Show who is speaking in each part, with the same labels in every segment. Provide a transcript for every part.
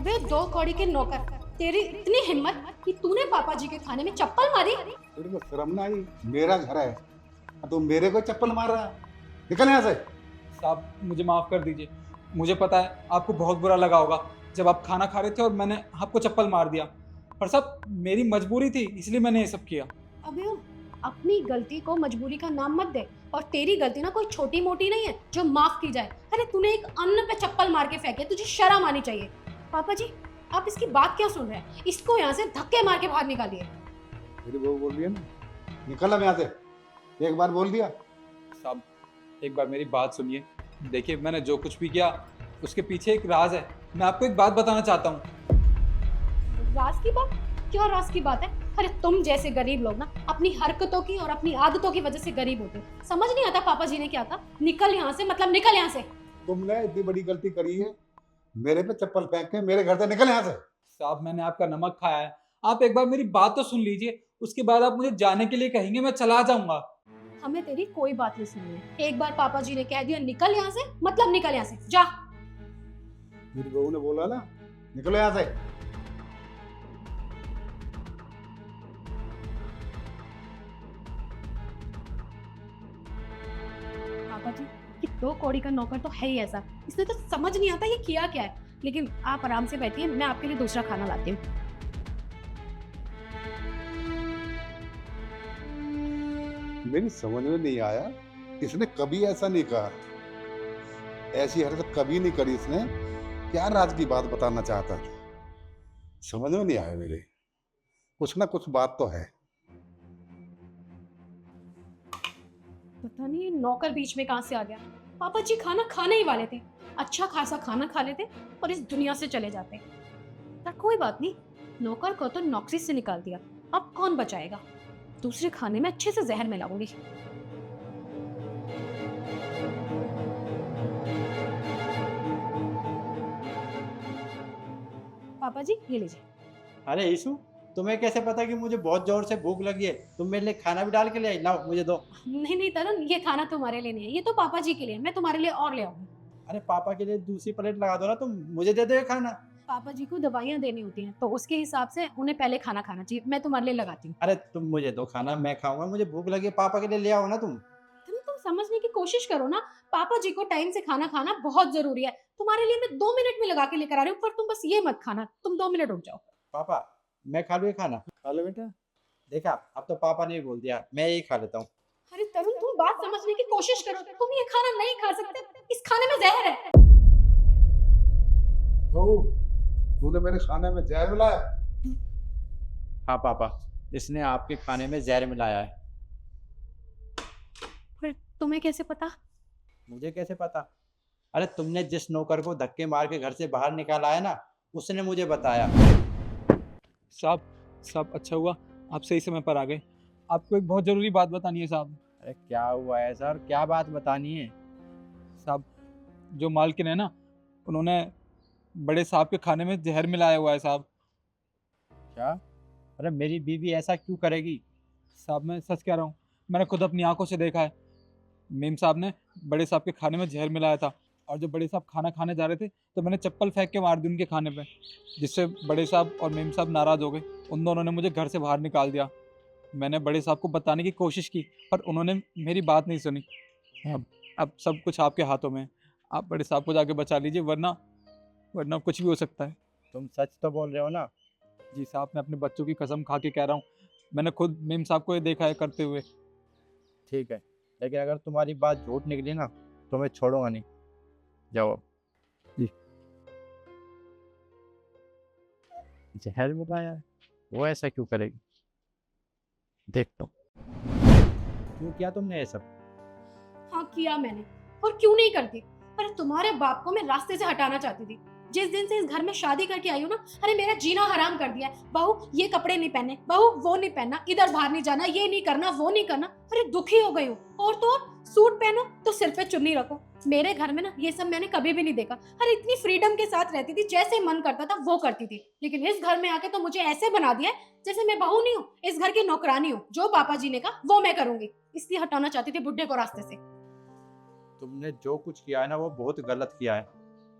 Speaker 1: अबे दो कौड़ी के नौकर, तेरी इतनी हिम्मत कि तूने पापा जी के खाने में चप्पल मारी।
Speaker 2: तेरे को शर्म ना आई? मेरा घर है, तो मेरे को चप्पल मार रहा है? निकल यहाँ से।
Speaker 3: साहब मुझे माफ़ कर दीजिए। मुझे पता है आपको बहुत बुरा लगा होगा जब आप खाना खा रहे थे और मैंने आपको चप्पल मार दिया, पर साहब मेरी मजबूरी थी इसलिए मैंने ये सब किया।
Speaker 1: अबे अपनी गलती को मजबूरी का नाम मत दे, और तेरी गलती ना कोई छोटी मोटी नहीं है जो माफ की जाए। अरे तूने एक अन्न पे चप्पल मार के फेंके, तुझे शर्म आनी चाहिए। पापा जी आप इसकी बात क्या सुन रहे हैं? इसको यहाँ से धक्के मार के बाहर निकालिए।
Speaker 2: मेरी बहू बोल रही है ना, निकल अब यहाँ से। एक बार बोल दिया।
Speaker 3: साहब एक बार मेरी बात सुनिए। देखिए मैंने जो कुछ भी किया उसके पीछे एक राज है। मैं आपको एक बात बताना चाहता हूँ।
Speaker 1: राज की बात? क्या राज की बात है? अरे तुम जैसे गरीब लोग ना अपनी हरकतों की और अपनी आदतों की वजह से गरीब होते हो। समझ नहीं आता पापा जी ने क्या कहा। निकल यहाँ से, मतलब निकल यहाँ से।
Speaker 2: तुमने इतनी बड़ी गलती करी है, मेरे पे चप्पल फेंक के मेरे घर से निकल यहाँ से।
Speaker 3: साहब मैंने आपका नमक खाया है, आप एक बार मेरी बात तो सुन लीजिए। उसके बाद आप मुझे जाने के लिए कहेंगे मैं चला जाऊंगा।
Speaker 1: हमें तेरी कोई बात नहीं सुननी है। एक बार पापा जी ने कह दिया निकल यहाँ से, मतलब निकल यहाँ से, जा।
Speaker 2: मेरी बहू ने बोला ना, निकलो यहाँ से।
Speaker 1: पापा जी कि दो कौड़ी का नौकर तो है ही ऐसा, इसने तो समझ नहीं आता ये किया क्या है। लेकिन आप आराम से बैठिए, मैं आपके लिए दूसरा खाना लाती हूँ।
Speaker 2: मेरी समझ में नहीं आया, इसने कभी ऐसा नहीं कहा, ऐसी हरकत कभी नहीं करी इसने। क्या राज की बात बताना चाहता था? समझ में नहीं आया मेरे। कुछ ना कुछ बात तो है।
Speaker 1: पता नहीं नौकर बीच में कहां से आ गया। पापा जी खाना खाने ही वाले थे, अच्छा खासा खाना खा लेते और इस दुनिया से चले जाते। पर कोई बात नहीं, नौकर को तो नौकरी से निकाल दिया, अब कौन बचाएगा। दूसरे खाने में अच्छे से जहर मिलाऊंगी। पापा जी ये लीजिए।
Speaker 4: अरे ईशु, तुम्हें कैसे पता कि मुझे बहुत जोर से भूख लगी है? तुम मेरे लिए खाना भी डाल के ले आई। लाओ मुझे दो।
Speaker 1: नहीं नहीं तरन, ये खाना तुम्हारे लिए नहीं है, ये तो पापा जी के लिए। मैं तुम्हारे लिए और ले आऊंगी।
Speaker 4: अरे पापा के लिए दूसरी प्लेट लगा दो ना, तुम मुझे दे दो ये खाना।
Speaker 1: पापा जी को दवाइयाँ देनी होती हैं, तो उसके हिसाब से उन्हें पहले खाना खाना चाहिए। मैं तुम्हारे लिए लगाती हूँ।
Speaker 4: अरे तुम मुझे दो खाना, मैं खाऊंगा, मुझे भूख लगी है। पापा के लिए ले आओ ना तुम।
Speaker 1: तुम समझने की कोशिश करो ना। पापा जी को टाइम से खाना खाना बहुत जरूरी है। तुम्हारे लिए मैं 2 मिनट में लगा के लेकर आ रही हूँ, पर तुम बस ये मत खाना। तुम 2 मिनट रुक जाओ।
Speaker 4: पापा मैं खा लूँ ये खाना?
Speaker 2: खा लो बेटा।
Speaker 4: देखा, अब तो पापा ने भी बोल दिया, मैं यही खा लेता हूँ।
Speaker 1: अरे तरुण तुम बात समझने की कोशिश करो। तुम ये खाना नहीं खा सकते, इस खाने में जहर है।
Speaker 2: बहू, तूने मेरे खाने में जहर मिलाया?
Speaker 4: हाँ पापा, इसने आपके खाने में जहर मिलाया है।
Speaker 1: फिर तुम्हें कैसे पता?
Speaker 4: मुझे कैसे पता? अरे तुमने जिस नौकर को धक्के मार के घर से बाहर निकाला है ना, उसने मुझे बताया।
Speaker 3: साहब साहब अच्छा हुआ आप सही समय पर आ गए। आपको एक बहुत ज़रूरी बात बतानी है साहब।
Speaker 4: अरे क्या हुआ है सर, क्या बात बतानी है?
Speaker 3: साहब जो मालकिन है ना, उन्होंने बड़े साहब के खाने में जहर मिलाया हुआ है साहब।
Speaker 4: क्या? अरे मेरी बीवी ऐसा क्यों करेगी?
Speaker 3: साहब मैं सच कह रहा हूँ, मैंने खुद अपनी आंखों से देखा है। मेम साहब ने बड़े साहब के खाने में जहर मिलाया था, और जब बड़े साहब खाना खाने जा रहे थे तो मैंने चप्पल फेंक के मार दी उनके खाने पे, जिससे बड़े साहब और मेम साहब नाराज़ हो गए। उन दोनों ने मुझे घर से बाहर निकाल दिया। मैंने बड़े साहब को बताने की कोशिश की, पर उन्होंने मेरी बात नहीं सुनी। अब सब कुछ आपके हाथों में है। आप बड़े साहब को जाके बचा लीजिए, वरना वरना कुछ भी हो सकता है।
Speaker 4: तुम सच तो बोल रहे हो ना?
Speaker 3: जी साहब, मैं अपने बच्चों की कसम खा के कह रहा हूँ। मैंने खुद मेम साहब को ये देखा है करते हुए।
Speaker 4: ठीक है, लेकिन अगर तुम्हारी बात झूठ निकली ना तो मैं छोड़ूंगा नहीं। जाओ अब।
Speaker 3: जी।
Speaker 4: जहर मिलाया है, वो ऐसा क्यों करेगी? देखता हूँ। क्यों किया तुमने ये सब?
Speaker 1: हाँ किया मैंने, और क्यों नहीं करती। अरे तुम्हारे बाप को मैं रास्ते से हटाना चाहती थी। जिस दिन से इस घर में शादी करके आई हूँ ना, अरे मेरा जीना हराम कर दिया है। बहू ये कपड़े नहीं पहने, बहू वो नहीं पहनना, इधर बाहर नहीं जाना, ये नहीं करना, वो नहीं करना। अरे दुखी हो गई हूँ। और तो और सूट पहनो तो सिर पे चुन्नी रखो। मेरे घर में ना ये सब मैंने कभी भी नहीं देखा। अरे इतनी फ्रीडम के साथ रहती थी, जैसे मन करता था वो करती थी। लेकिन इस घर में आके तो मुझे ऐसे बना दिया है जैसे मैं बहू नहीं हूँ, इस घर की नौकरानी हूँ। जो पापा जी ने कहा वो मैं करूंगी। इसलिए हटाना चाहती थी बुड्ढे को रास्ते से।
Speaker 4: तुमने जो कुछ किया है ना वो बहुत गलत किया है,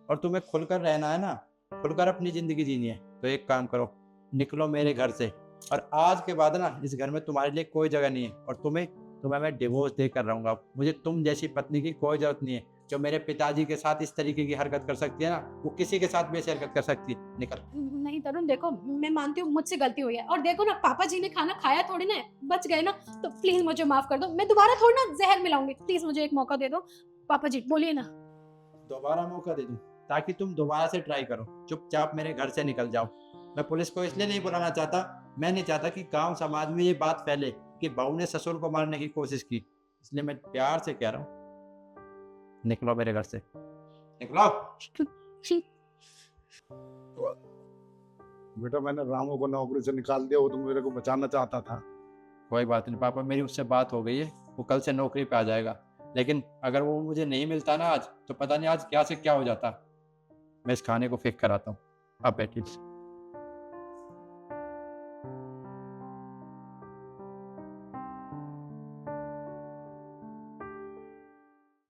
Speaker 4: और तुम्हें खुलकर रहना है ना खुलकर अपनी जिंदगी जीनी है तो एक काम करो, निकलो मेरे घर से। और आज के बाद ना इस घर में तुम्हारे लिए कोई जगह नहीं है, और तुम्हें मैं डिवोर्स देकर रहूंगा। मुझे तुम जैसी पत्नी की कोई जरूरत नहीं है। जो मेरे पिताजी के साथ इस तरीके की हरकत कर सकती है ना, वो किसी के साथ भी ऐसी हरकत कर सकती है। निकल।
Speaker 1: नहीं तरुण, देखो मैं मानती हूँ मुझसे गलती हुई है, और देखो ना पापा जी ने खाना खाया थोड़ी ना है, बच गए ना, तो प्लीज मुझे माफ कर दो। मैं दोबारा थोड़ी ना जहर मिलाऊंगी, प्लीज मुझे एक मौका दे दो। पापा जी बोलिए ना।
Speaker 4: दोबारा मौका दे दूं ताकि तुम दोबारा से ट्राई करो। चुपचाप मेरे घर से निकल जाओ। मैं पुलिस को इसलिए नहीं बुलाना चाहता, मैं नहीं चाहता कि गांव समाज में ये बात फैले कि बहू ने ससुर को मारने की कोशिश की, इसलिए मैं प्यार से कह रहा हूँ, निकलो मेरे घर से, निकलो।
Speaker 2: बेटा मैंने रामू को नौकरी से निकाल दिया, वो तो मेरे को बचाना चाहता था।
Speaker 4: कोई बात नहीं पापा, मेरी उससे बात हो गई है, वो कल से नौकरी पे आ जाएगा। लेकिन अगर वो मुझे नहीं मिलता ना आज, तो पता नहीं आज क्या से क्या हो जाता। मैं इस खाने को फेंक कर आता हूँ, आप बैठिए।